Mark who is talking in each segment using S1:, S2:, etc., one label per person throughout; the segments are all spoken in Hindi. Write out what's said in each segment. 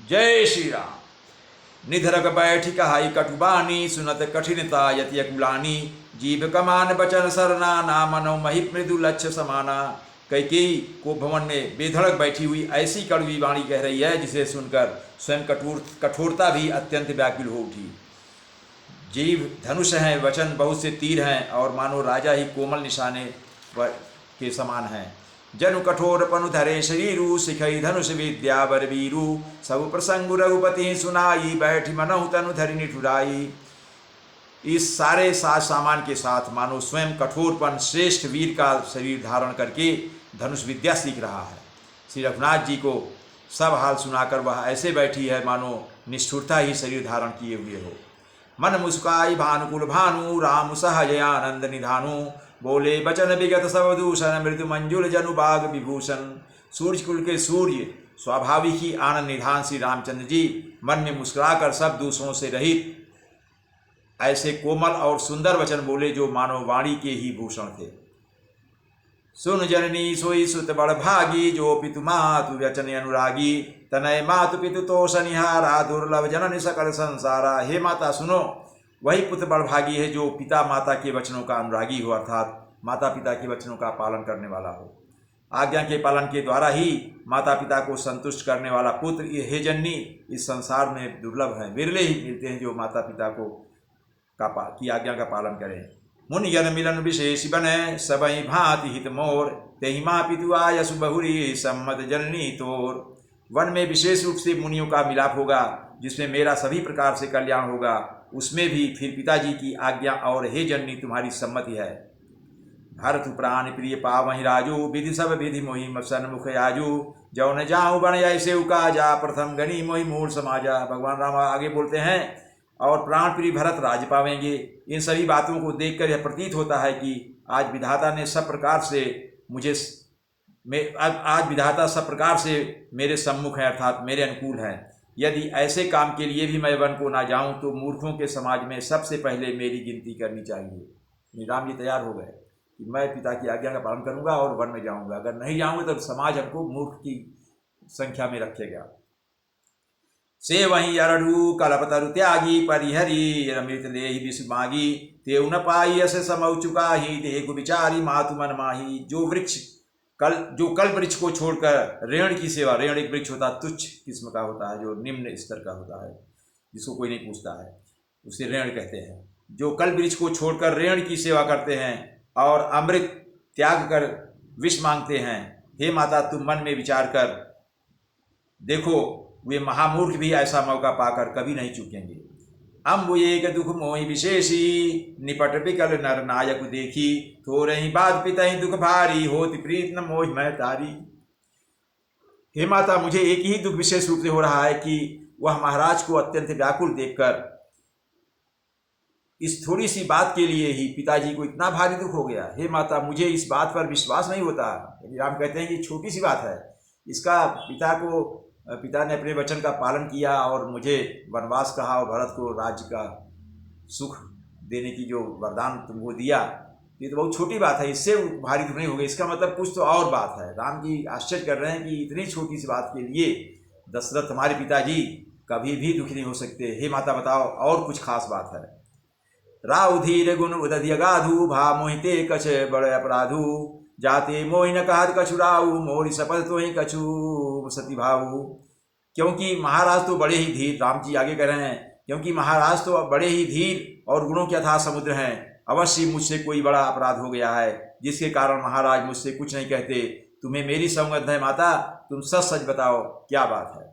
S1: जय श्री राम। निधरक बैठी कहाई कटुबानी, सुनत कठिनता यति अकुलानी। जीव कमान बचन सरना, ना मनो महि मृदु लक्ष्य समाना। कैकेयी को भवन में बेधड़क बैठी हुई ऐसी कड़वी वाणी कह रही है जिसे सुनकर स्वयं कठोरता भी अत्यंत व्याकुल हो उठी। जीव धनुष हैं, वचन बहुत से तीर हैं और मानो राजा ही कोमल निशाने के समान हैं। जनु कठोर पनु धरे शरीरु, सिखई धनुष विद्या बरवीरु। सब प्रसंग रघुपति सुनाई, बैठ मनहु तनु धरि निठुराई। इस सारे साज सामान के साथ मानो स्वयं कठोरपन श्रेष्ठ वीर का शरीर धारण करके धनुष विद्या सीख रहा है। श्री रघुनाथ जी को सब हाल सुनाकर वह ऐसे बैठी है मानो निष्ठुरता ही शरीर धारण किए हुए हो। मन मुस्काई भानुकुल भानु, राम सहजयानंद निधानु। बोले बचन विगत सब दूषण, मृदु मंजुल जनु बाग विभूषण। सूर्य कुल के सूर्य स्वाभाविक ही आनंद निधान श्री रामचंद्र जी मन में मुस्कुराकर सब दूसरों से रहित ऐसे कोमल और सुंदर वचन बोले जो मानव वाणी के ही भूषण थे। सुन जननी सोई सुत बड़ भागी, जो पितु मातु वचन अनुरागी। तनय मातु पितु तो सनिहारा, दुर्लभ जननी सकल संसारा। हे माता सुनो, वही पुत्र बड़ भागी है जो पिता माता के वचनों का अनुरागी हो, अर्थात माता पिता के वचनों का पालन करने वाला हो। आज्ञा के पालन के द्वारा ही माता पिता को संतुष्ट करने वाला पुत्र हे जननी इस संसार में दुर्लभ है। विरले ही मिलते हैं जो माता पिता को की आज्ञा का पालन करें। मुनि जन मिलन विशेष बने, सबई भांति हित मोर। तेहि माँ पितु आयसु बहुरी, सम्मत जननी तोर। वन में विशेष रूप से मुनियों का मिलाप होगा, जिसमें मेरा सभी प्रकार से कल्याण होगा। उसमें भी फिर पिताजी की आज्ञा और हे जननी तुम्हारी सम्मति है। भरत प्राण प्रिय पावहि राजू, विधि सब विधि मोहि सन्मुख आजू। जौन जाऊँ बन ऐसे उकाजा, प्रथम गणी मोहि मूल समाजा। भगवान राम आगे बोलते हैं, और प्राण प्रिय भरत राज पावेंगे। इन सभी बातों को देखकर यह प्रतीत होता है कि आज विधाता ने सब प्रकार से मेरे सम्मुख है, अर्थात मेरे अनुकूल है। यदि ऐसे काम के लिए भी मैं वन को ना जाऊं तो मूर्खों के समाज में सबसे पहले मेरी गिनती करनी चाहिए। राम जी तैयार हो गए कि मैं पिता की आज्ञा का पालन करूंगा और वन में जाऊंगा। अगर नहीं जाऊंगा तो समाज हमको मूर्ख की संख्या में रखेगा। से वहीं अरढ़ू कलपतरु त्यागी, परिहरी अमृत लेहि विष मागी। तेउ न पाई अस समौ चुकाही, देहु विचारी मातु मन माही। जो कल वृक्ष को छोड़कर रेण की सेवा, रेण एक वृक्ष होता है तुच्छ किस्म का होता है, जो निम्न स्तर का होता है, जिसको कोई नहीं पूछता है, उसे रेण कहते हैं। जो कल वृक्ष को छोड़कर रेण की सेवा करते हैं और अमृत त्याग कर विष मांगते हैं, हे माता तुम मन में विचार कर देखो, वे महामूर्ख भी ऐसा मौका पाकर कभी नहीं चूकेंगे। अम्बु एक दुख मोहि विशेषी, निपट बिकल नर नायक देखी। थोरहि बात पितहि दुख भारी, होति प्रीत न मोहि मैं तारी। हे माता मुझे एक ही दुख विशेष रूप से हो रहा है कि वह महाराज को अत्यंत व्याकुल देखकर इस थोड़ी सी बात के लिए ही पिताजी को इतना भारी दुख हो गया। हे माता मुझे इस बात पर विश्वास नहीं होता। राम कहते हैं कि छोटी सी बात है, इसका पिता ने अपने वचन का पालन किया और मुझे वनवास कहा और भरत को राज्य का सुख देने की जो वरदान तुमको दिया, ये तो बहुत छोटी बात है, इससे भारी दुख नहीं हो गया। इसका मतलब कुछ तो और बात है। राम जी आश्चर्य कर रहे हैं कि इतनी छोटी सी बात के लिए दशरथ तुम्हारे पिताजी कभी भी दुखी नहीं हो सकते। हे माता बताओ और कुछ खास बात है। राव धीर गुण उदधि अगाधु, भा मोहिते कछ बड़े अपराधु। जाते मोहि न कहत कछु राऊ, मोरि शपथ तो ही कछु सती भाऊ। क्योंकि महाराज तो बड़े ही धीर, राम जी आगे कह रहे हैं, क्योंकि महाराज तो बड़े ही धीर और गुणों के अथाह समुद्र हैं। अवश्य मुझसे कोई बड़ा अपराध हो गया है जिसके कारण महाराज मुझसे कुछ नहीं कहते। तुम्हें मेरी संगत है माता, तुम सच सच बताओ क्या बात है।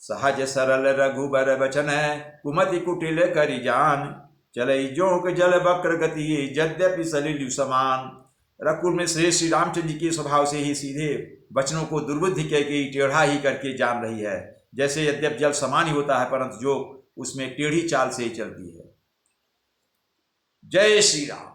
S1: सहज सरल रघुबर बचन है, कुमति कुटिल करि जान। चलई जोंक जल बक्र गति, यद्यपि सलिलु समान। रघुकुल में श्रेष्ठ श्री रामचंद्र जी के स्वभाव से ही सीधे वचनों को दुर्बुद्धि कह के टेढ़ा ही करके जान रही है। जैसे यद्यप जल समान ही होता है परंतु जो उसमें टेढ़ी चाल से ही चलती है। जय श्री राम।